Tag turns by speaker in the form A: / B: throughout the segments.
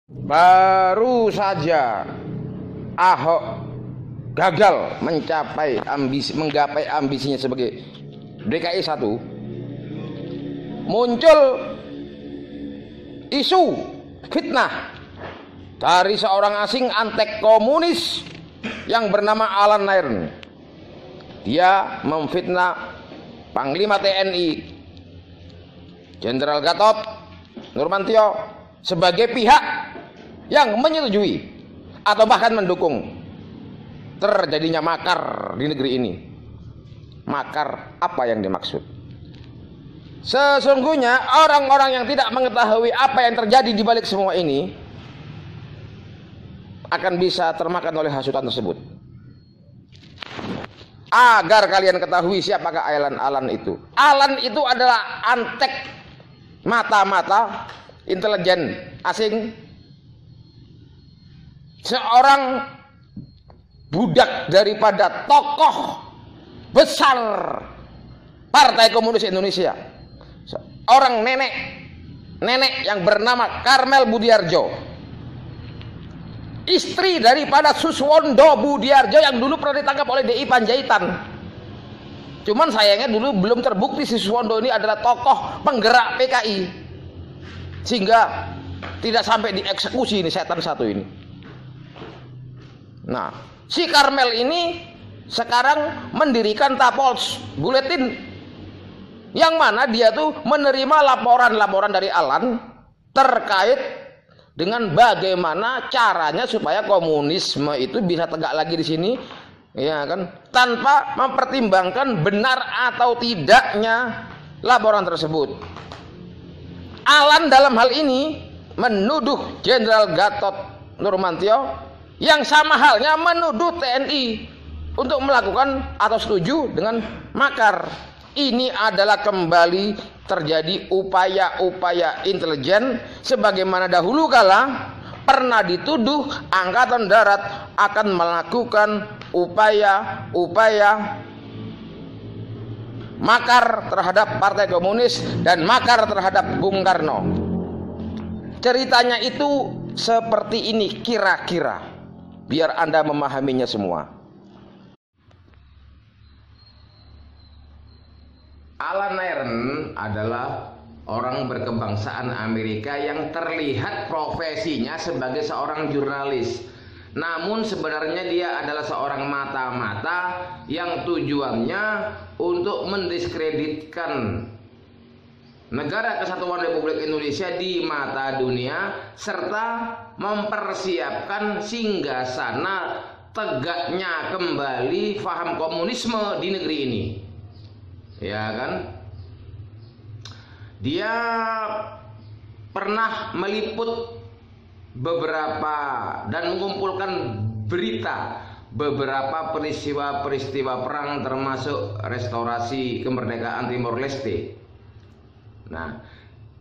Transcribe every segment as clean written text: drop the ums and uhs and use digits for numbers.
A: Baru saja Ahok gagal menggapai ambisinya sebagai DKI 1, muncul isu fitnah dari seorang asing antek komunis yang bernama Alan Nairn. Dia memfitnah Panglima TNI Jenderal Gatot Nurmantio sebagai pihak yang menyetujui atau bahkan mendukung terjadinya makar di negeri ini. Makar apa yang dimaksud? Sesungguhnya orang-orang yang tidak mengetahui apa yang terjadi di balik semua ini akan bisa termakan oleh hasutan tersebut. Agar kalian ketahui siapakah Alan itu. Alan itu adalah antek mata-mata intelijen asing, seorang budak daripada tokoh besar Partai Komunis Indonesia, seorang nenek yang bernama Karmel Budiarjo, istri daripada Suswondo Budiarjo yang dulu pernah ditangkap oleh DI Panjaitan. Cuman sayangnya dulu belum terbukti si Suswondo ini adalah tokoh penggerak PKI, sehingga tidak sampai dieksekusi ini setan satu ini. Nah, si Karmel ini sekarang mendirikan Tapol's Bulletin, yang mana dia tuh menerima laporan-laporan dari Alan terkait dengan bagaimana caranya supaya komunisme itu bisa tegak lagi di sini, ya kan, tanpa mempertimbangkan benar atau tidaknya laporan tersebut. Alan dalam hal ini menuduh Jenderal Gatot Nurmantio yang sama halnya menuduh TNI untuk melakukan atau setuju dengan makar. Ini adalah kembali terjadi upaya-upaya intelijen sebagaimana dahulu kala pernah dituduh Angkatan Darat akan melakukan upaya-upaya makar terhadap Partai Komunis dan makar terhadap Bung Karno. Ceritanya itu seperti ini kira-kira, biar Anda memahaminya semua. Alan Nairn adalah orang berkebangsaan Amerika yang terlihat profesinya sebagai seorang jurnalis. Namun sebenarnya dia adalah seorang mata-mata yang tujuannya untuk mendiskreditkan Negara Kesatuan Republik Indonesia di mata dunia, serta mempersiapkan singgasana tegaknya kembali faham komunisme di negeri ini. Ya kan? Dia pernah meliput beberapa dan mengumpulkan berita beberapa peristiwa-peristiwa perang termasuk restorasi kemerdekaan Timor Leste. Nah,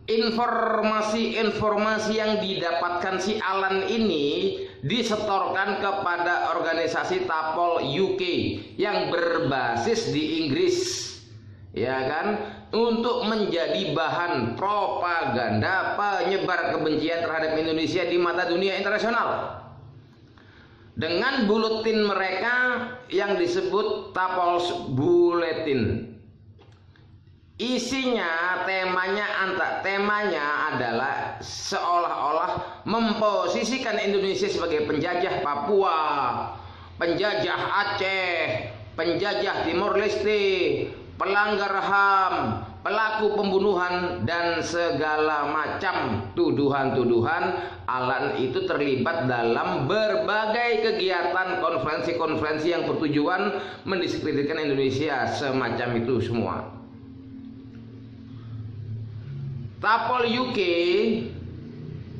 A: informasi-informasi yang didapatkan si Alan ini disetorkan kepada organisasi Tapol UK yang berbasis di Inggris, ya kan, untuk menjadi bahan propaganda penyebar kebencian terhadap Indonesia di mata dunia internasional. Dengan buletin mereka yang disebut Tapol's Bulletin. Isinya, temanya adalah seolah-olah memposisikan Indonesia sebagai penjajah Papua, penjajah Aceh, penjajah Timor Leste, pelanggar HAM, pelaku pembunuhan, dan segala macam tuduhan-tuduhan. Alan itu terlibat dalam berbagai kegiatan konferensi-konferensi yang bertujuan mendiskreditkan Indonesia, semacam itu semua. Tapol UK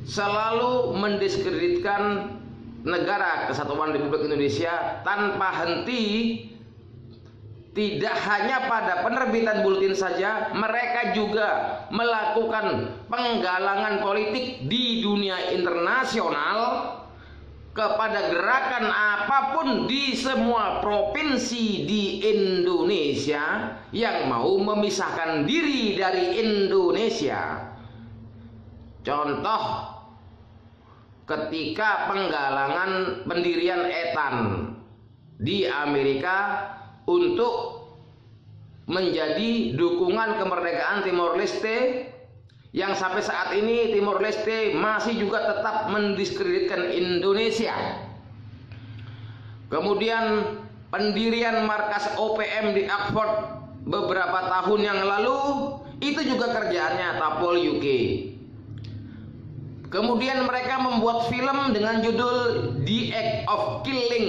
A: selalu mendiskreditkan Negara Kesatuan Republik Indonesia tanpa henti. Tidak hanya pada penerbitan buletin saja, mereka juga melakukan penggalangan politik di dunia internasional kepada gerakan apapun di semua provinsi di Indonesia yang mau memisahkan diri dari Indonesia. Contoh, ketika penggalangan pendirian ETAN di Amerika untuk menjadi dukungan kemerdekaan Timor Leste, yang sampai saat ini Timor Leste masih juga tetap mendiskreditkan Indonesia. Kemudian pendirian markas OPM di Oxford beberapa tahun yang lalu, itu juga kerjaannya Tapol UK. Kemudian mereka membuat film dengan judul The Act of Killing.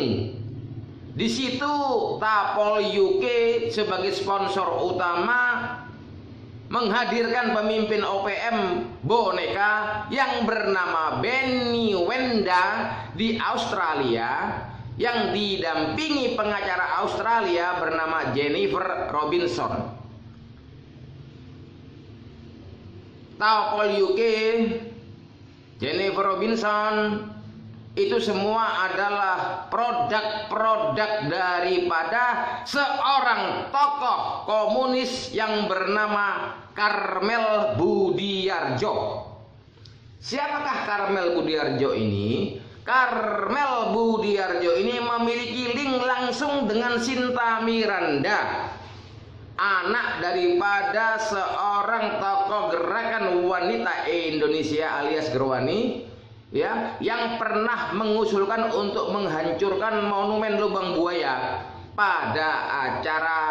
A: Di situ Tapol UK sebagai sponsor utama menghadirkan pemimpin OPM boneka yang bernama Benny Wenda di Australia, yang didampingi pengacara Australia bernama Jennifer Robinson. Tapol UK, Jennifer Robinson, itu semua adalah produk-produk daripada seorang tokoh komunis yang bernama Karmel Budiardjo. Siapakah Karmel Budiardjo ini? Karmel Budiardjo ini memiliki link langsung dengan Sinta Miranda, anak daripada seorang tokoh gerakan wanita Indonesia alias Gerwani, ya, yang pernah mengusulkan untuk menghancurkan monumen Lubang Buaya pada acara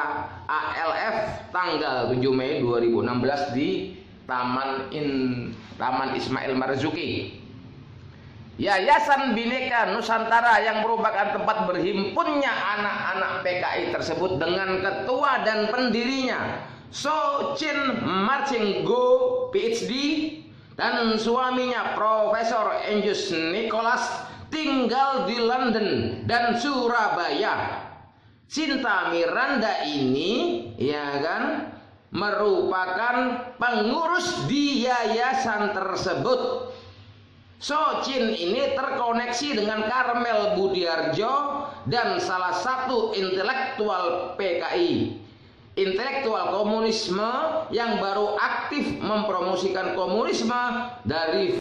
A: ALF tanggal 7 Mei 2016 di Taman Ismail Marzuki. Yayasan Bhinneka Nusantara yang merupakan tempat berhimpunnya anak-anak PKI tersebut dengan ketua dan pendirinya Sochin Marchengo PhD dan suaminya Profesor Angus Nicholas tinggal di London dan Surabaya. Sinta Miranda ini, ya kan, merupakan pengurus di yayasan tersebut. Sochin ini terkoneksi dengan Karmel Budiardjo dan salah satu intelektual PKI, intelektual komunisme yang baru aktif mempromosikan komunisme dari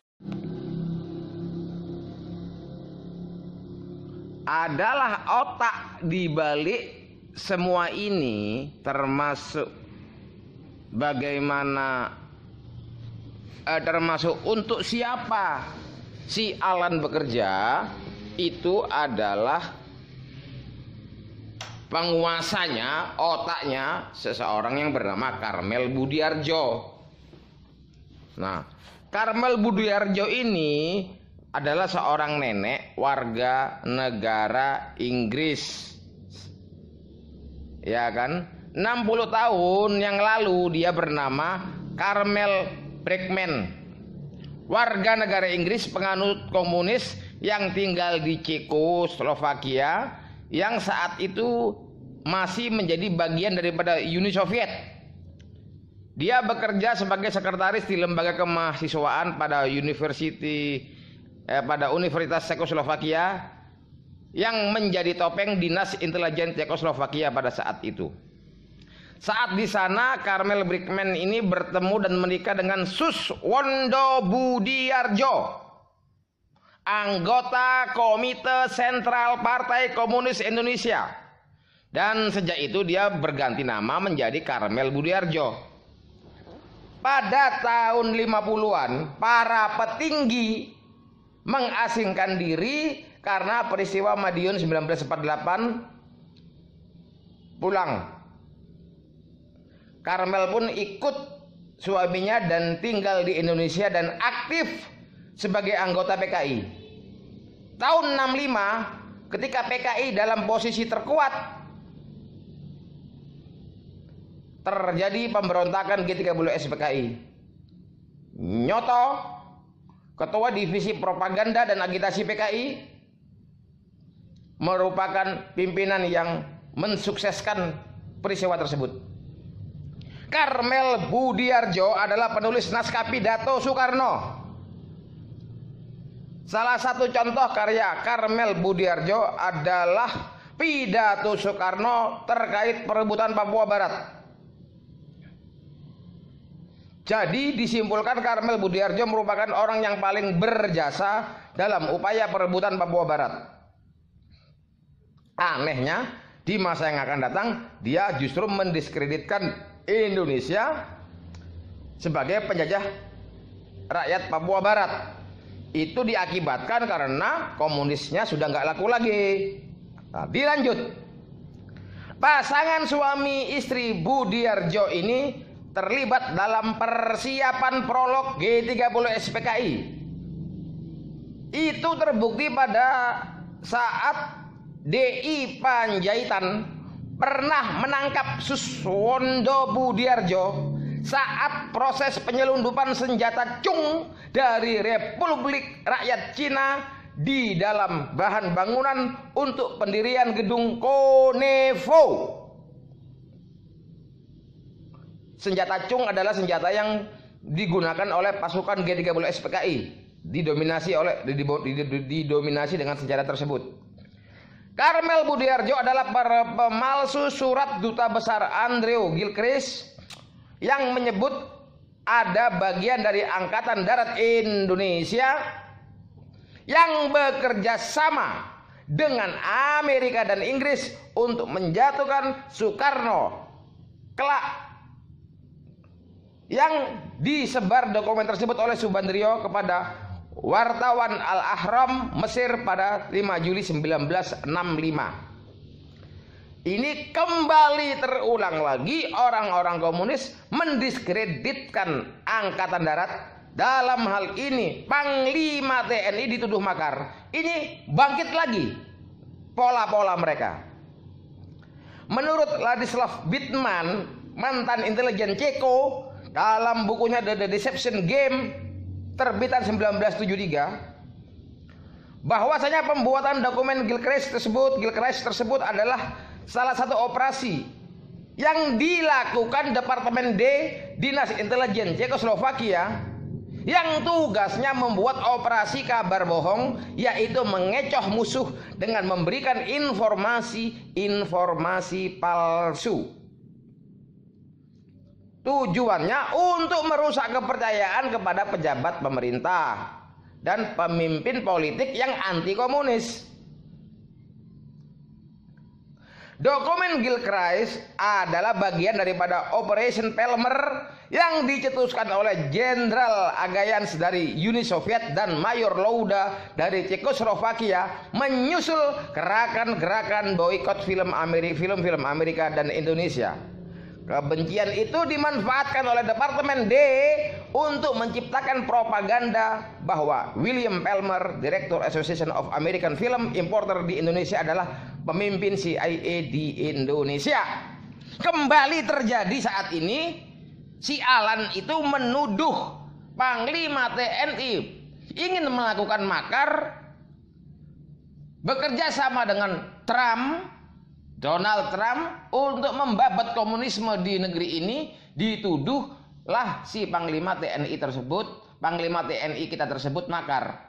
A: adalah otak di balik semua ini, termasuk bagaimana termasuk untuk siapa si Alan bekerja, itu adalah penguasanya, otaknya seseorang yang bernama Karmel Budiardjo. Nah, Karmel Budiardjo ini adalah seorang nenek warga negara Inggris, ya kan. 60 tahun yang lalu dia bernama Karmel Brickman, warga negara Inggris penganut komunis yang tinggal di Cekoslovakia, yang saat itu masih menjadi bagian daripada Uni Soviet. Dia bekerja sebagai sekretaris di lembaga kemahasiswaan pada Universitas Cekoslovakia, yang menjadi topeng dinas intelijen Cekoslovakia pada saat itu. Saat di sana, Karmel Brickman ini bertemu dan menikah dengan Suswondo Budiardjo, anggota Komite Sentral Partai Komunis Indonesia. Dan sejak itu dia berganti nama menjadi Karmel Budiardjo. Pada tahun 50-an, para petinggi mengasingkan diri karena peristiwa Madiun 1948 pulang. Karmel pun ikut suaminya dan tinggal di Indonesia dan aktif sebagai anggota PKI. Tahun 65, ketika PKI dalam posisi terkuat, terjadi pemberontakan G30S PKI. Nyoto, ketua divisi propaganda dan agitasi PKI, merupakan pimpinan yang mensukseskan peristiwa tersebut. Karmel Budiardjo adalah penulis naskah pidato Soekarno. Salah satu contoh karya Karmel Budiardjo adalah pidato Soekarno terkait perebutan Papua Barat. Jadi disimpulkan Karmel Budiardjo merupakan orang yang paling berjasa dalam upaya perebutan Papua Barat. Anehnya, di masa yang akan datang, dia justru mendiskreditkan Indonesia sebagai penjajah rakyat Papua Barat. Itu diakibatkan karena komunisnya sudah nggak laku lagi. Nah, dilanjut. Pasangan suami istri Budiarjo ini terlibat dalam persiapan prolog G30 SPKI. Itu terbukti pada saat DI Panjaitan pernah menangkap Suswondo Budiarjo saat proses penyelundupan senjata Chung dari Republik Rakyat Cina di dalam bahan bangunan untuk pendirian gedung Konevo. Senjata Chung adalah senjata yang digunakan oleh pasukan G30 SPKI, didominasi dengan senjata tersebut. Karmel Budiarjo adalah pemalsu surat Duta Besar Andrew Gilchrist yang menyebut ada bagian dari Angkatan Darat Indonesia yang bekerja sama dengan Amerika dan Inggris untuk menjatuhkan Soekarno kelak, yang disebar dokumen tersebut oleh Subandrio kepada wartawan Al-Ahram Mesir pada 5 Juli 1965. Ini kembali terulang lagi, orang-orang komunis mendiskreditkan Angkatan Darat. Dalam hal ini Panglima TNI dituduh makar. Ini bangkit lagi pola-pola mereka. Menurut Ladislav Bittman, mantan intelijen Ceko, dalam bukunya The Deception Game terbitan 1973, bahwasanya pembuatan dokumen Gilchrist tersebut adalah salah satu operasi yang dilakukan Departemen D Dinas Intelijen Cekoslovakia yang tugasnya membuat operasi kabar bohong, yaitu mengecoh musuh dengan memberikan informasi palsu. Tujuannya untuk merusak kepercayaan kepada pejabat pemerintah dan pemimpin politik yang anti komunis. Dokumen Gilchrist adalah bagian daripada Operation Pelmer yang dicetuskan oleh Jenderal Agayans dari Uni Soviet dan Mayor Louda dari Cekoslovakia menyusul gerakan-gerakan boikot film Amerika dan Indonesia. Kebencian itu dimanfaatkan oleh Departemen D untuk menciptakan propaganda bahwa William Pelmer, Direktur Association of American Film Importer di Indonesia, adalah pemimpin CIA di Indonesia. Kembali terjadi saat ini, si Alan itu menuduh Panglima TNI ingin melakukan makar, bekerja sama dengan Donald Trump untuk membabat komunisme di negeri ini. Dituduhlah si Panglima TNI kita tersebut makar.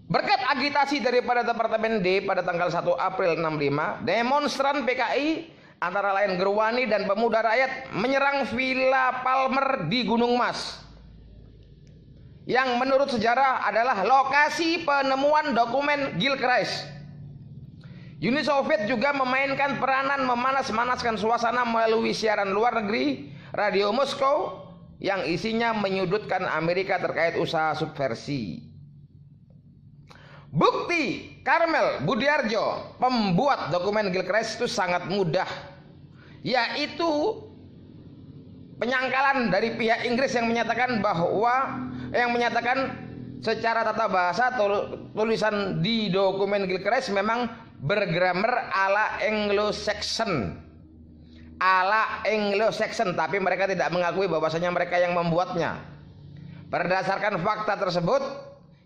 A: Berkat agitasi daripada Departemen D pada tanggal 1 April 65, demonstran PKI antara lain Gerwani dan pemuda rakyat menyerang Villa Palmer di Gunung Mas, yang menurut sejarah adalah lokasi penemuan dokumen Gilchrist. Uni Soviet juga memainkan peranan memanas-manaskan suasana melalui siaran luar negeri Radio Moskow yang isinya menyudutkan Amerika terkait usaha subversi. Bukti Karmel Budiarjo, pembuat dokumen Gilchrist, itu sangat mudah, yaitu penyangkalan dari pihak Inggris yang menyatakan secara tata bahasa tulisan di dokumen Gilchrist memang bergrammar ala Anglo-Saxon, tapi mereka tidak mengakui bahwasanya mereka yang membuatnya. Berdasarkan fakta tersebut,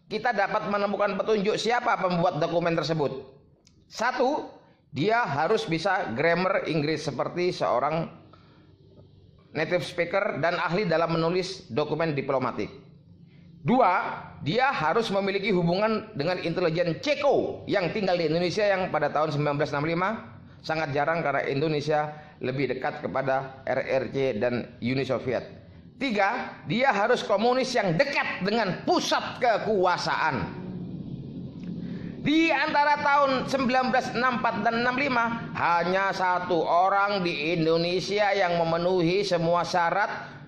A: kita dapat menemukan petunjuk siapa pembuat dokumen tersebut. 1, dia harus bisa grammar Inggris seperti seorang native speaker dan ahli dalam menulis dokumen diplomatik. 2, dia harus memiliki hubungan dengan intelijen Ceko yang tinggal di Indonesia, yang pada tahun 1965 sangat jarang karena Indonesia lebih dekat kepada RRC dan Uni Soviet. Tiga, dia harus komunis yang dekat dengan pusat kekuasaan. Di antara tahun 1964 dan 65 hanya satu orang di Indonesia yang memenuhi semua syarat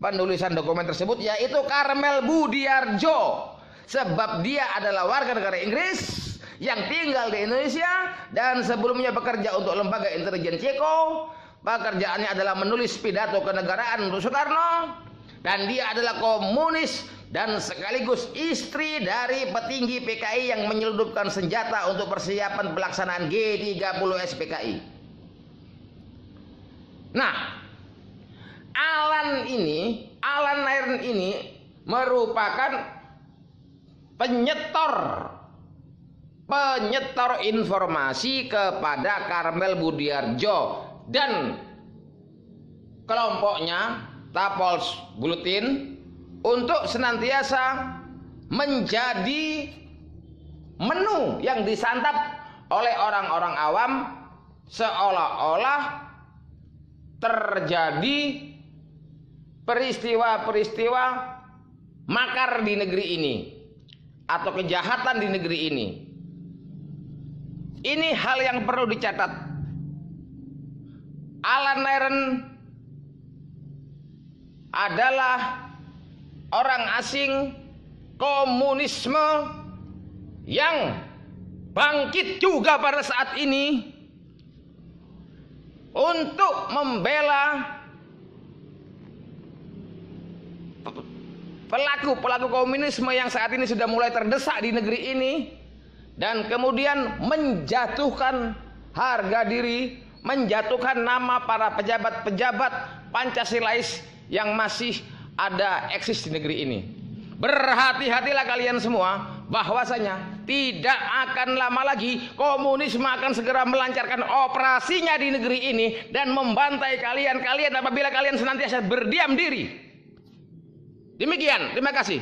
A: penulisan dokumen tersebut, yaitu Karmel Budiardjo. Sebab dia adalah warga negara Inggris yang tinggal di Indonesia dan sebelumnya bekerja untuk lembaga intelijen Ceko. Pekerjaannya adalah menulis pidato kenegaraan untuk Soekarno, dan dia adalah komunis dan sekaligus istri dari petinggi PKI yang menyelundupkan senjata untuk persiapan pelaksanaan G30S PKI. Nah, Alan Nairn ini merupakan penyetor informasi kepada Karmel Budiardjo dan kelompoknya Tapol's Bulletin untuk senantiasa menjadi menu yang disantap oleh orang-orang awam, seolah-olah terjadi peristiwa-peristiwa makar di negeri ini atau kejahatan di negeri ini. Ini hal yang perlu dicatat. Alan Nairn adalah orang asing komunisme yang bangkit juga pada saat ini untuk membela pelaku-pelaku komunisme yang saat ini sudah mulai terdesak di negeri ini, dan kemudian menjatuhkan harga diri, menjatuhkan nama para pejabat-pejabat Pancasilais yang masih ada eksis di negeri ini. Berhati-hatilah kalian semua, bahwasanya tidak akan lama lagi komunisme akan segera melancarkan operasinya di negeri ini dan membantai kalian apabila kalian senantiasa berdiam diri. Demikian, terima kasih.